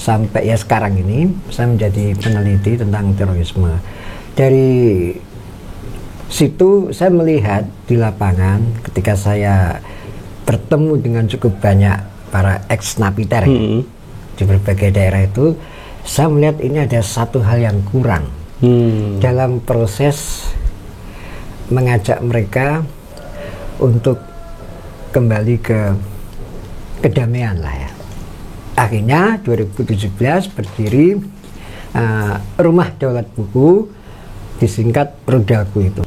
sampai ya sekarang ini saya menjadi peneliti tentang terorisme. Dari situ saya melihat di lapangan ketika saya bertemu dengan cukup banyak para ex-napiter di berbagai daerah itu, saya melihat ini ada satu hal yang kurang dalam proses mengajak mereka untuk kembali ke kedamaian lah ya. Akhirnya 2017 berdiri Rumah Daulat Buku, disingkat Rudalku itu.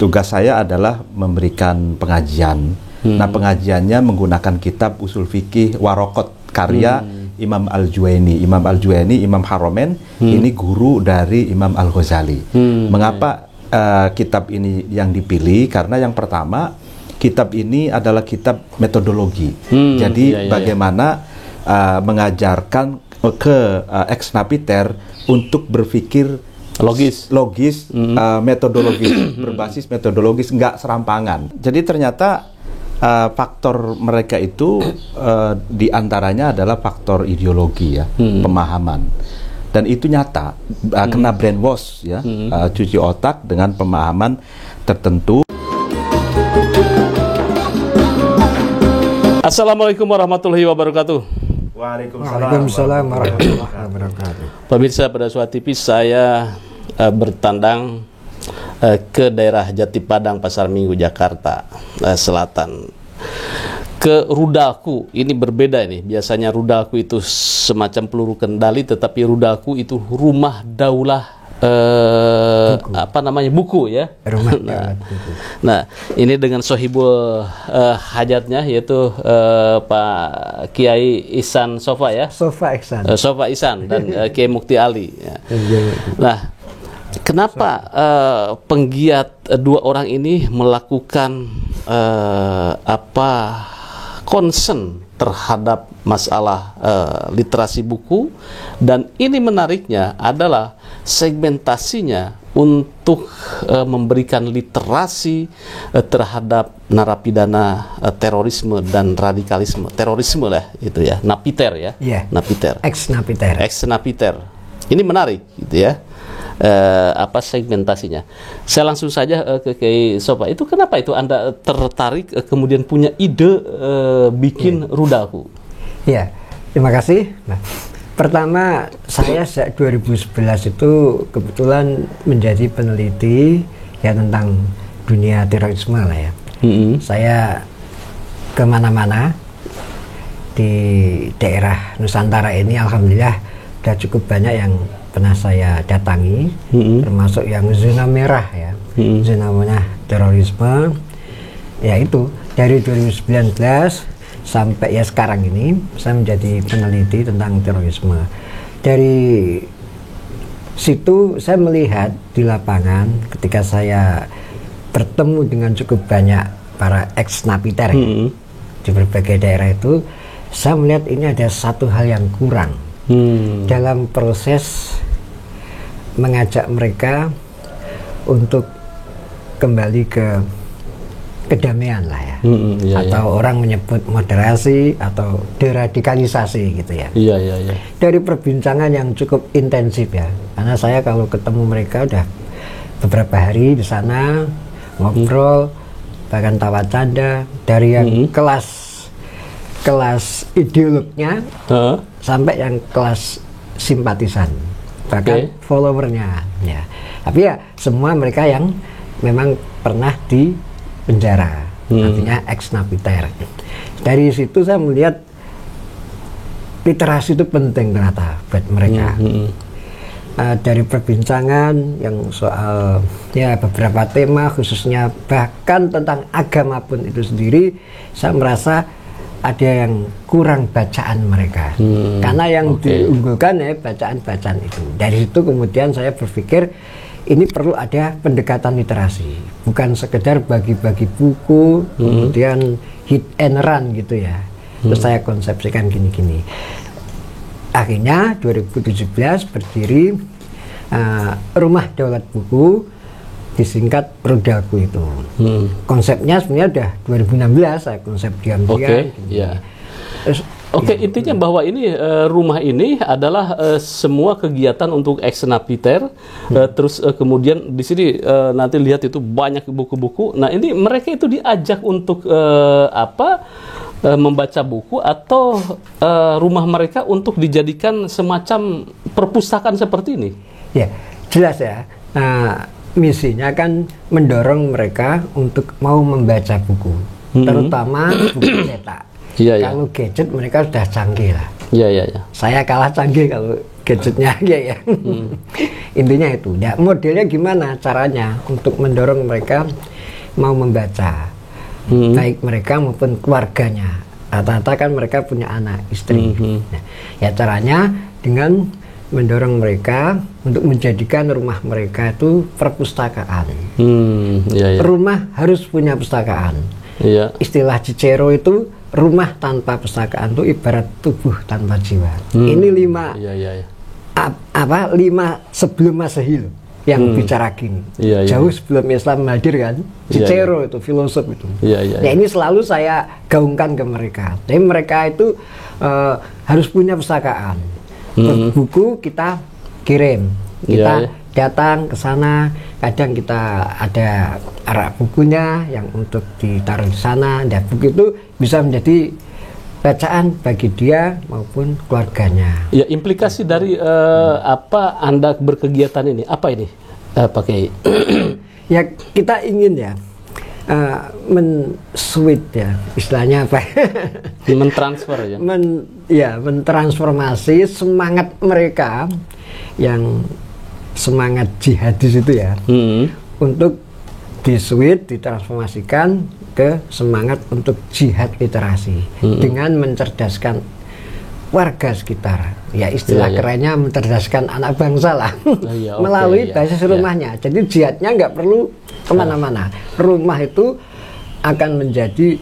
Tugas saya adalah memberikan pengajian. Nah, pengajiannya menggunakan kitab Usul Fikih Waraqat karya Imam Al-Juwaini. Imam Al-Juwaini, Imam Haromen, ini guru dari Imam Al-Ghazali. Mengapa kitab ini yang dipilih? Karena yang pertama, kitab ini adalah kitab metodologi. Jadi bagaimana mengajarkan ke ex-napiter untuk berpikir logis, metodologis, berbasis metodologis, nggak serampangan. Jadi ternyata faktor mereka itu diantaranya adalah faktor ideologi ya, pemahaman. Dan itu nyata, kena brainwash ya, cuci otak dengan pemahaman tertentu. Assalamualaikum warahmatullahi wabarakatuh. Waalaikumsalam warahmatullahi wabarakatuh. Pemirsa pada suatu TV, saya bertandang ke daerah Jati Padang, Pasar Minggu, Jakarta Selatan, ke Rudalku. Ini berbeda ini. Biasanya Rudalku itu semacam peluru kendali, tetapi Rudalku itu rumah daulah buku ya. Nah, ini dengan sohibul hajatnya, yaitu Pak Kiai Ihsan Sofa ya. Sofa Ihsan dan Kiai Mukti Ali ya. Nah, kenapa penggiat dua orang ini melakukan concern terhadap masalah literasi buku? Dan ini menariknya adalah segmentasinya untuk memberikan literasi terhadap narapidana terorisme dan radikalisme. Terorisme lah itu ya, napiter ya. Napiter. Ex-napiter. Ini menarik gitu ya. Segmentasinya. Saya langsung saja ke Kiai Sofa. Itu kenapa itu Anda tertarik kemudian punya ide bikin Rudalku? Ya, terima kasih. Nah, pertama saya sejak 2011 itu kebetulan menjadi peneliti ya tentang dunia terorisme lah ya. Saya kemana-mana di daerah Nusantara ini, alhamdulillah sudah cukup banyak yang pernah saya datangi, termasuk yang zona merah ya, zona merah terorisme. Ya itu dari 2019 sampai ya sekarang ini saya menjadi peneliti tentang terorisme. Dari situ saya melihat di lapangan ketika saya bertemu dengan cukup banyak para ex-napiter di berbagai daerah itu, saya melihat ini ada satu hal yang kurang dalam proses mengajak mereka untuk kembali ke kedamaian lah ya, atau orang menyebut moderasi atau deradikalisasi gitu ya. Dari perbincangan yang cukup intensif ya, karena saya kalau ketemu mereka udah beberapa hari di sana ngobrol, bahkan tawa canda, dari yang kelas ideolognya sampai yang kelas simpatisan, bahkan followernya ya. Tapi ya semua mereka yang memang pernah di penjara, artinya ex-napiter. Dari situ saya melihat literasi itu penting ternyata buat mereka. Dari perbincangan yang soal ya beberapa tema, khususnya bahkan tentang agama pun itu sendiri, saya merasa ada yang kurang bacaan mereka, karena yang diunggulkan ya bacaan-bacaan itu. Dari situ kemudian saya berpikir ini perlu ada pendekatan literasi, bukan sekedar bagi-bagi buku kemudian hit and run gitu ya. Terus saya konsepsikan gini-gini. Akhirnya 2017 berdiri Rumah Daulat Buku, disingkat Rudalku itu. Konsepnya sebenarnya udah 2016 saya konsep diam-diam. Terus Oke, intinya bahwa ini rumah ini adalah semua kegiatan untuk ex napiter, terus kemudian di sini nanti lihat itu banyak buku-buku. Nah, ini mereka itu diajak untuk membaca buku atau rumah mereka untuk dijadikan semacam perpustakaan seperti ini? Ya, jelas ya. Nah, misinya kan mendorong mereka untuk mau membaca buku, terutama buku cetak. Kalau gadget mereka sudah canggih lah. Saya kalah canggih kalau gadgetnya ya. Intinya itu. Ya, modelnya gimana caranya untuk mendorong mereka mau membaca, baik mereka maupun keluarganya. Rata-rata kan mereka punya anak, istri. Nah, ya caranya dengan mendorong mereka untuk menjadikan rumah mereka itu perpustakaan. Rumah harus punya pustakaan. Istilah Cicero itu rumah tanpa pustakaan itu ibarat tubuh tanpa jiwa. Ini 5 sebelum Masehi yang bicara gini. Jauh sebelum Islam hadir kan. Cicero itu filosof itu. Ya ini selalu saya gaungkan ke mereka. Jadi mereka itu harus punya pustakaan. Buku kita kirim. Kita datang ke sana, kadang kita ada arak bukunya yang untuk ditaruh di sana. Dan buku itu bisa menjadi bacaan bagi dia maupun keluarganya. Ya, implikasi dari apa Anda berkegiatan ini? Apa ini, Pak Kiai? Ya, kita ingin ya men-switch ya, istilahnya apa? Mentransfer ya? Mentransformasi semangat mereka yang semangat jihadis itu ya, untuk diswitch, ditransformasikan ke semangat untuk jihad literasi dengan mencerdaskan warga sekitar. Ya istilah kerennya mencerdaskan anak bangsa lah melalui basis rumahnya. Jadi jihadnya nggak perlu kemana-mana. Rumah itu akan menjadi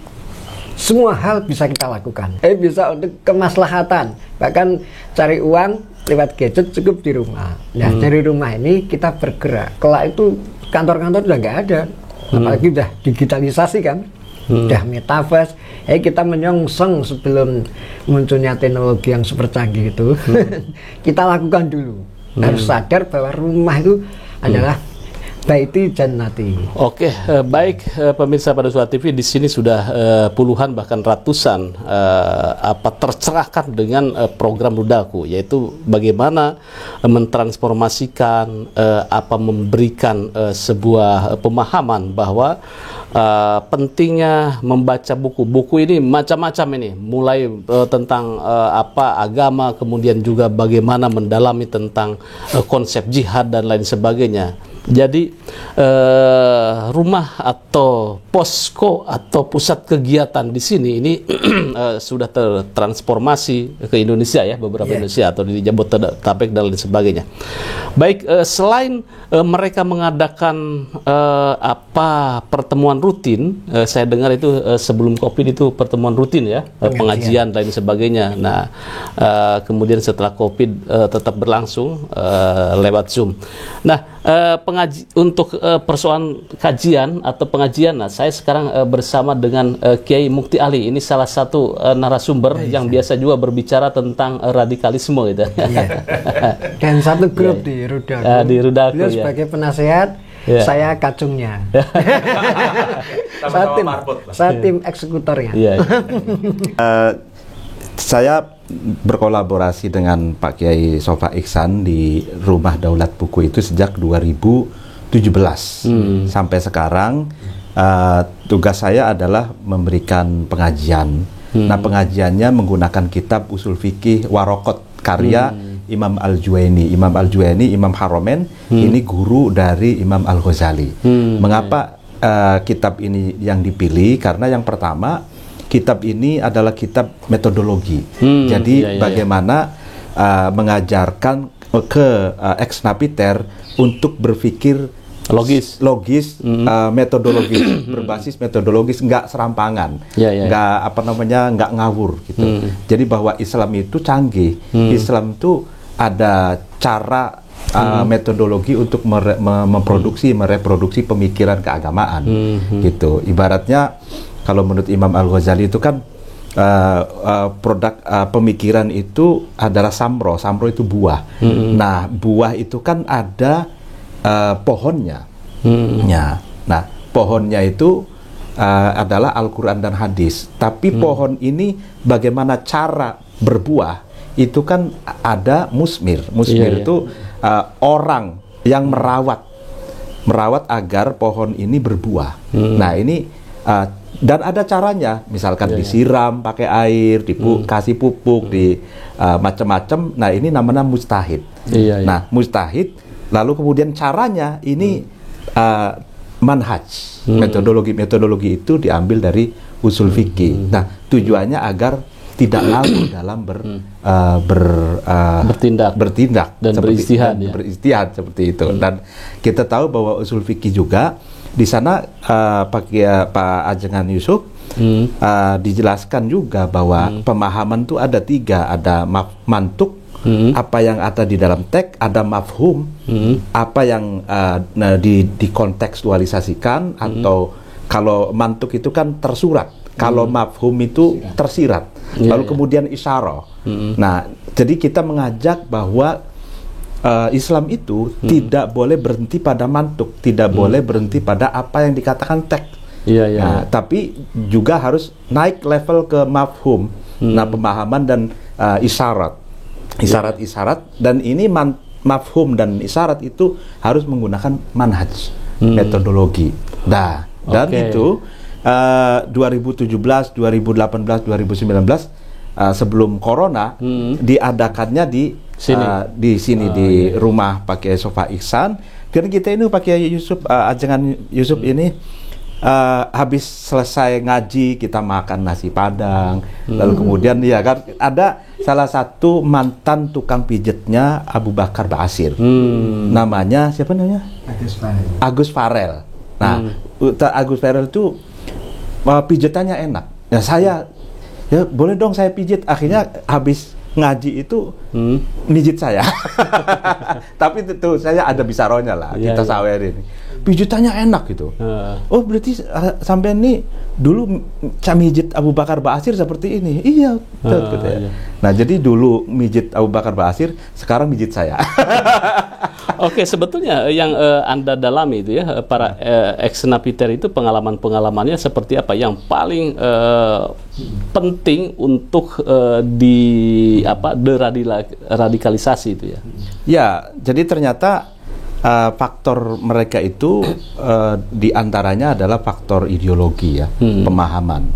semua hal bisa kita lakukan. Bisa untuk kemaslahatan, bahkan cari uang lewat gadget cukup di rumah. Nah dari rumah ini kita bergerak. Kelak itu kantor-kantor udah nggak ada, apalagi udah digitalisasi kan, udah metaverse. Kita menyongsong sebelum munculnya teknologi yang super canggih itu. Kita lakukan dulu. Harus sadar bahwa rumah itu adalah baiti jannati. Oke, baik pemirsa Pada Suara TV, di sini sudah puluhan bahkan ratusan tercerahkan dengan program Rudaku, yaitu bagaimana mentransformasikan memberikan sebuah pemahaman bahwa pentingnya membaca buku. Buku ini macam-macam ini, mulai tentang agama, kemudian juga bagaimana mendalami tentang konsep jihad dan lain sebagainya. Jadi rumah atau posko atau pusat kegiatan di sini ini sudah tertransformasi ke Indonesia ya, beberapa Indonesia atau di Jabodetabek dan lain sebagainya. Baik, selain mereka mengadakan pertemuan rutin, saya dengar itu sebelum COVID itu pertemuan rutin ya, pengajian dan lain sebagainya. Nah, kemudian setelah COVID tetap berlangsung lewat Zoom. Nah, untuk persoalan kajian atau pengajian, nah saya sekarang bersama dengan Kiai Mukti Ali. Ini salah satu narasumber yang biasa juga berbicara tentang radikalisme gitu. Dan satu grup di Rudaku. Di Rudaku. Beliau sebagai penasehat, saya kacungnya. Saya tim eksekutornya. Saya berkolaborasi dengan Pak Kiai Sofa Iksan di Rumah Daulat Buku itu sejak 2017 sampai sekarang. Tugas saya adalah memberikan pengajian. Nah, pengajiannya menggunakan kitab Usul Fikih Warokot karya Imam Al-Juwaini. Imam Al-Juwaini, Imam Haromen, ini guru dari Imam Al-Ghazali. Mengapa kitab ini yang dipilih? Karena yang pertama, kitab ini adalah kitab metodologi. Jadi bagaimana mengajarkan ke ex napiter untuk berpikir logis, metodologis, berbasis metodologis, nggak serampangan, nggak ngawur gitu. Jadi bahwa Islam itu canggih, Islam itu ada cara metodologi untuk mereproduksi pemikiran keagamaan gitu. Ibaratnya kalau menurut Imam Al-Ghazali itu kan produk pemikiran itu adalah samro. Samro itu buah. Nah, buah itu kan ada pohonnya. Ya. Nah, pohonnya itu adalah Al-Quran dan hadis. Tapi pohon ini bagaimana cara berbuah itu kan ada musmir. Musmir itu orang yang merawat agar pohon ini berbuah. Nah, ini dan ada caranya, misalkan disiram pakai air, kasih pupuk, macam-macam. Nah, ini namanya mujtahid. Nah, mujtahid, lalu kemudian caranya ini manhaj, metodologi itu diambil dari usul fikih. Nah, tujuannya agar tidak ngawur dalam bertindak dan beristihad seperti itu. Dan kita tahu bahwa usul fikih juga di sana Pak Ajengan Yusuf dijelaskan juga bahwa pemahaman itu ada 3, ada mantuk, apa yang ada di dalam teks, ada mafhum, apa yang dikontekstualisasikan, atau kalau mantuk itu kan tersurat, kalau mafhum itu tersirat, lalu kemudian isyarah. Nah, jadi kita mengajak bahwa Islam itu tidak boleh berhenti pada mantuk, tidak boleh berhenti pada apa yang dikatakan teks. Nah, tapi juga harus naik level ke mafhum, nah pemahaman dan isyarat. Dan ini mafhum dan isyarat itu harus menggunakan manhaj, metodologi. Nah, dan itu 2017, 2018, 2019 sebelum corona diadakannya di sini di rumah pakai sofa Ihsan. Dan kita ini pakai Ajengan Yusuf ini habis selesai ngaji kita makan nasi padang, lalu kemudian ya kan ada salah satu mantan tukang pijetnya Abu Bakar Ba'asyir, namanya siapa namanya? Agus Farel. Nah, Agus Farel itu pijetannya enak. Ya saya boleh dong saya pijit. Akhirnya habis ngaji itu mijit saya. Tapi itu saya ada bisaronya lah, kita sawerin. Pijitannya enak gitu. Oh, berarti sampai ini dulu mijit Abu Bakar Ba'asyir seperti ini. Iya, gitu ya. Nah, jadi dulu mijit Abu Bakar Ba'asyir, sekarang mijit saya. Oke, sebetulnya yang Anda dalami itu ya, para ex-napiter itu pengalamannya seperti apa? Yang paling penting untuk deradikalisasi itu ya? Ya, jadi ternyata faktor mereka itu diantaranya adalah faktor ideologi ya, pemahaman.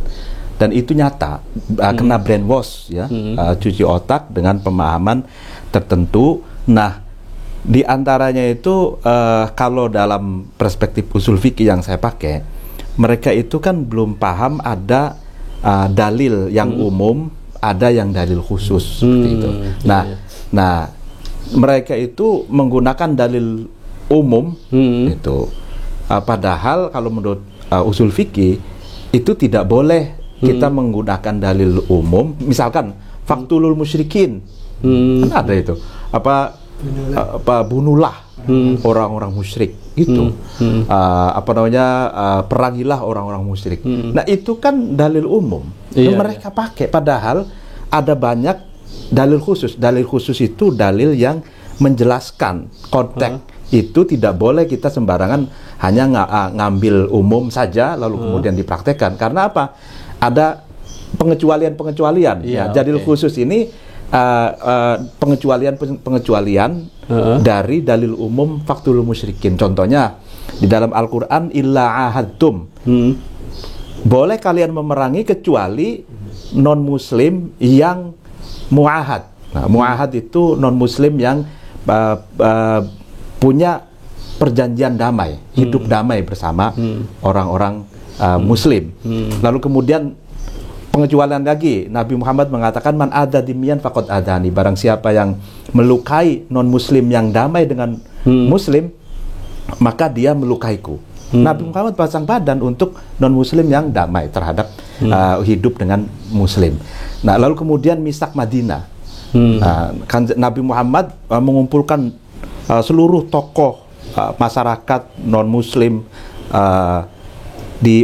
Dan itu nyata, kena brainwash ya, cuci otak dengan pemahaman tertentu. Nah, di antaranya itu kalau dalam perspektif usul fikih yang saya pakai, mereka itu kan belum paham ada dalil yang umum, ada yang dalil khusus seperti itu. Nah, mereka itu menggunakan dalil umum itu. Padahal kalau menurut usul fikih itu tidak boleh kita menggunakan dalil umum. Misalkan faktulul musyrikin, kan ada itu bunuhlah orang-orang musyrik itu, perangilah orang-orang musyrik. Nah, itu kan dalil umum mereka pakai, padahal ada banyak dalil khusus. Dalil khusus itu dalil yang menjelaskan konteks. Itu tidak boleh kita sembarangan hanya ngambil umum saja lalu kemudian dipraktekkan. Karena apa? Ada pengecualian. Dalil khusus ini pengecualian dari dalil umum faktul musyrikin. Contohnya di dalam Al-Quran, illa ahadtum, boleh kalian memerangi kecuali non muslim yang mu'ahad. Nah, mu'ahad itu non muslim yang punya perjanjian damai, hidup damai bersama orang-orang muslim. Lalu kemudian pengecualian lagi, Nabi Muhammad mengatakan, man ada dimian faqad adani, barang siapa yang melukai non-muslim yang damai dengan muslim, maka dia melukaiku. Nabi Muhammad pasang badan untuk non-muslim yang damai terhadap hidup dengan muslim. Nah, lalu kemudian misak Madinah. Nabi Muhammad mengumpulkan seluruh tokoh masyarakat non-muslim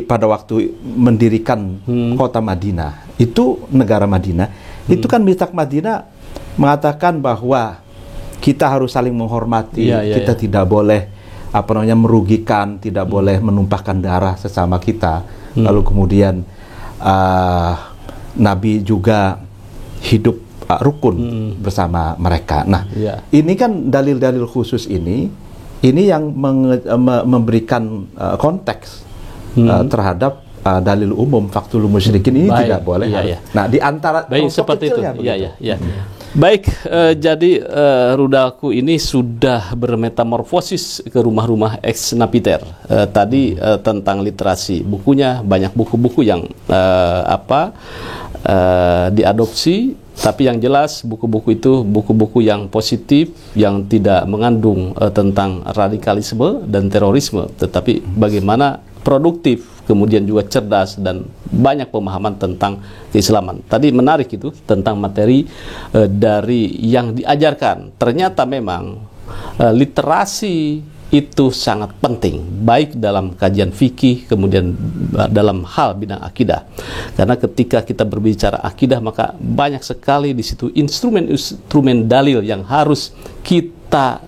pada waktu mendirikan kota Madinah itu negara Madinah. Itu kan Mitsaq Madinah mengatakan bahwa kita harus saling menghormati, kita tidak boleh merugikan, tidak boleh menumpahkan darah sesama kita. Lalu kemudian Nabi juga hidup rukun bersama mereka. Nah, ini kan dalil-dalil khusus ini yang memberikan konteks terhadap dalil umum faktul musyrikin ini tidak boleh. Nah, di antara seperti itu. Baik, jadi rudalku ini sudah bermetamorfosis ke rumah-rumah ex napiter. Tadi tentang literasi, bukunya banyak buku-buku yang diadopsi, tapi yang jelas buku-buku itu buku-buku yang positif, yang tidak mengandung tentang radikalisme dan terorisme, tetapi bagaimana produktif, kemudian juga cerdas dan banyak pemahaman tentang keislaman. Tadi menarik itu tentang materi dari yang diajarkan. Ternyata memang literasi itu sangat penting, baik dalam kajian fikih, kemudian dalam hal bidang akidah. Karena ketika kita berbicara akidah, maka banyak sekali di situ instrumen dalil yang harus kita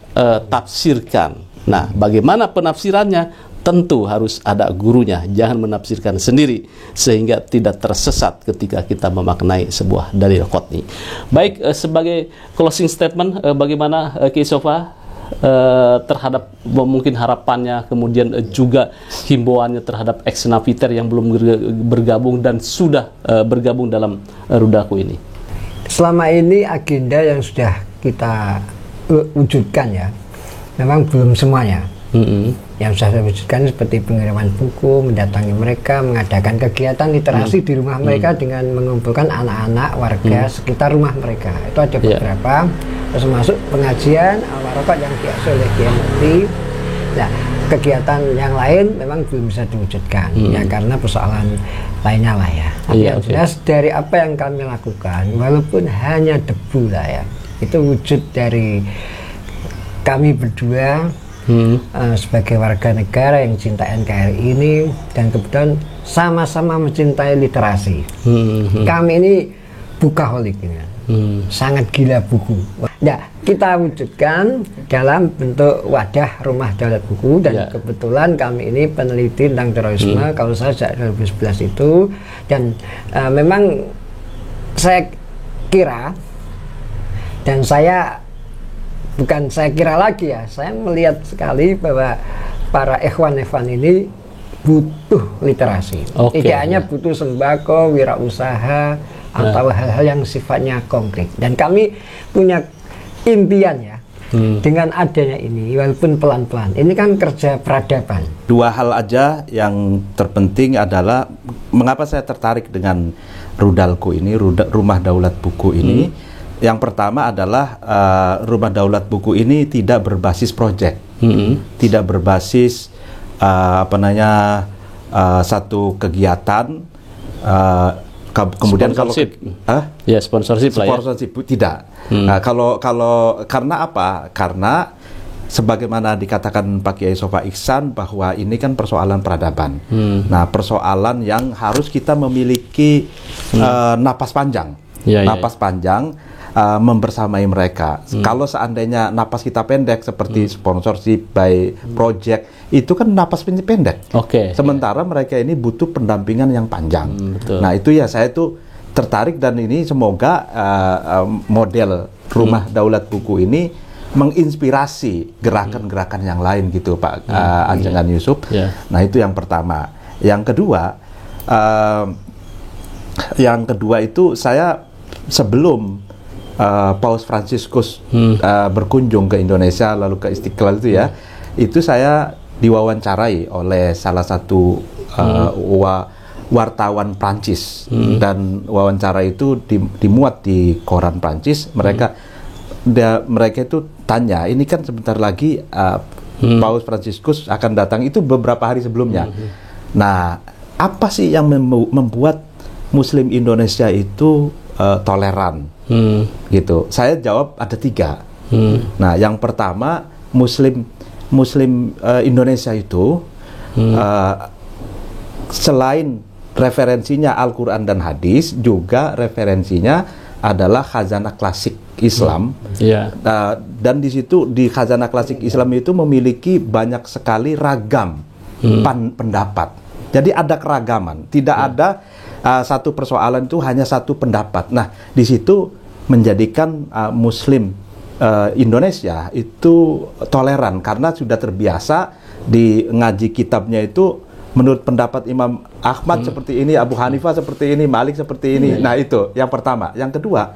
tafsirkan. Nah, bagaimana penafsirannya? Tentu harus ada gurunya, jangan menafsirkan sendiri sehingga tidak tersesat ketika kita memaknai sebuah dalil qot'i. Baik, sebagai closing statement, bagaimana Kiai Sofa terhadap mungkin harapannya, kemudian juga himbauannya terhadap ex napiter yang belum bergabung dan sudah bergabung dalam Rudaku ini? Selama ini agenda yang sudah kita wujudkan ya, memang belum semuanya. Yang sudah saya wujudkan seperti pengiriman buku, mendatangi mereka, mengadakan kegiatan literasi di rumah mereka dengan mengumpulkan anak-anak warga sekitar rumah mereka. Itu ada beberapa, termasuk pengajian al-waraqat yang biasa oleh Kiai Mukti. Nah, kegiatan yang lain memang belum bisa diwujudkan ya, karena persoalan lainnya lah ya. Tapi yang jelas dari apa yang kami lakukan, walaupun hanya debu lah ya, itu wujud dari kami berdua sebagai warga negara yang cinta NKRI ini, dan kebetulan sama-sama mencintai literasi. Kami ini bukaholik ini, sangat gila buku. Nah, kita wujudkan dalam bentuk wadah rumah daulat buku, dan kebetulan kami ini peneliti tentang terorisme kalau saya sejak 2011 itu, dan memang saya kira, dan saya kira lagi ya, saya melihat sekali bahwa para ikhwan-ikhwan ini butuh literasi. Tidak hanya butuh sembako, wirausaha, atau hal-hal yang sifatnya konkret. Dan kami punya impian ya, dengan adanya ini, walaupun pelan-pelan, ini kan kerja peradaban. Dua hal aja yang terpenting adalah mengapa saya tertarik dengan Rudalku ini, Rumah Daulat Buku ini. Yang pertama adalah Rumah Daulat Buku ini tidak berbasis proyek, tidak berbasis satu kegiatan. Kemudian sponsorship. Sponsorship lah ya. Sponsorship tidak. Kalau karena apa? Karena sebagaimana dikatakan Pak Kiai Sofa Ihsan bahwa ini kan persoalan peradaban. Nah, persoalan yang harus kita memiliki napas panjang. Napas panjang membersamai mereka. Kalau seandainya napas kita pendek seperti sponsorship by project, itu kan napas pendek. Sementara mereka ini butuh pendampingan yang panjang. Nah, itu ya saya tuh tertarik, dan ini semoga model Rumah Daulat Buku ini menginspirasi gerakan-gerakan yang lain gitu, Pak Anjangan Yusuf. Nah, itu yang pertama. Yang kedua itu saya sebelum Paus Fransiskus berkunjung ke Indonesia lalu ke Istiqlal itu ya, itu saya diwawancarai oleh salah satu wartawan Prancis, dan wawancara itu dimuat di koran Prancis. Mereka itu tanya, ini kan sebentar lagi Paus Fransiskus akan datang, itu beberapa hari sebelumnya. Nah, apa sih yang membuat Muslim Indonesia itu toleran? Gitu. Saya jawab ada 3. Nah, yang pertama, Muslim Indonesia itu selain referensinya Al-Quran dan hadis, juga referensinya adalah khazanah klasik Islam. Dan di situ, di khazanah klasik Islam itu memiliki banyak sekali ragam pendapat. Jadi ada keragaman, tidak ada satu persoalan itu hanya satu pendapat. Nah, di situ menjadikan Muslim Indonesia itu toleran karena sudah terbiasa di ngaji kitabnya itu menurut pendapat Imam Ahmad seperti ini, Abu Hanifah seperti ini, Malik seperti ini. Nah, itu yang pertama. Yang kedua,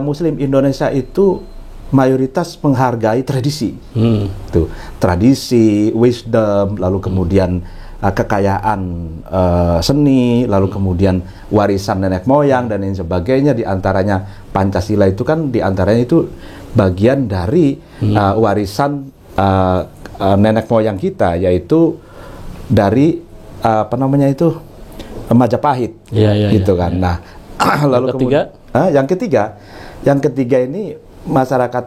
Muslim Indonesia itu mayoritas menghargai tradisi. Tuh, tradisi, wisdom, lalu kemudian kekayaan seni, lalu kemudian warisan nenek moyang dan lain sebagainya. Di antaranya Pancasila itu kan di antaranya itu bagian dari warisan nenek moyang kita, yaitu dari Majapahit, gitu kan. Nah, lalu yang ketiga ini masyarakat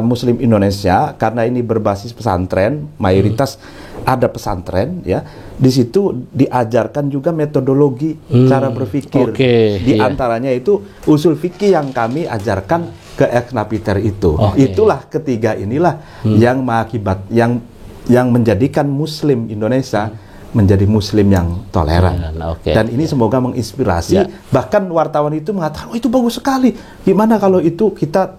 Muslim Indonesia, karena ini berbasis pesantren, mayoritas ada pesantren, ya. Di situ diajarkan juga metodologi cara berpikir. Di antaranya itu usul fikih yang kami ajarkan ke ex-napiter itu. Itulah ketiga inilah yang mengakibat yang menjadikan Muslim Indonesia menjadi Muslim yang toleran. Dan ini semoga menginspirasi. Bahkan wartawan itu mengatakan, oh itu bagus sekali. Gimana kalau itu kita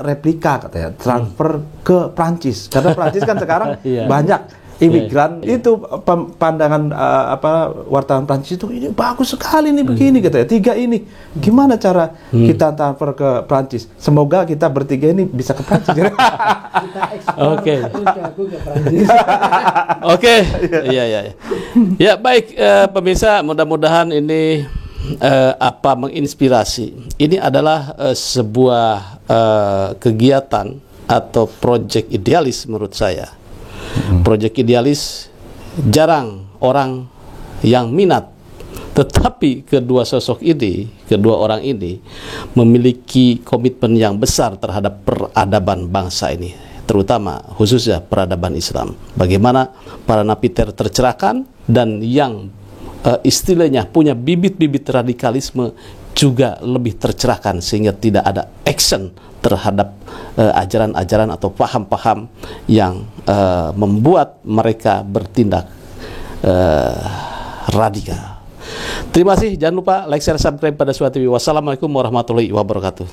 replika, katanya, transfer ke Prancis. Karena Prancis kan sekarang banyak imigran. Itu pandangan wartawan Prancis itu, ini bagus sekali nih begini, katanya. 3 ini gimana cara kita transfer ke Prancis? Semoga kita bertiga ini bisa ke Prancis. Ya, baik, pemirsa, mudah-mudahan ini menginspirasi. Ini adalah sebuah kegiatan atau proyek idealis menurut saya. Proyek idealis jarang orang yang minat, tetapi kedua orang ini memiliki komitmen yang besar terhadap peradaban bangsa ini, terutama khususnya peradaban Islam. Bagaimana para napiter tercerahkan dan yang istilahnya punya bibit-bibit radikalisme juga lebih tercerahkan, sehingga tidak ada action terhadap ajaran-ajaran atau paham-paham yang membuat mereka bertindak radikal. Terima kasih, jangan lupa like, share, subscribe pada Suara TV. Wassalamualaikum warahmatullahi wabarakatuh.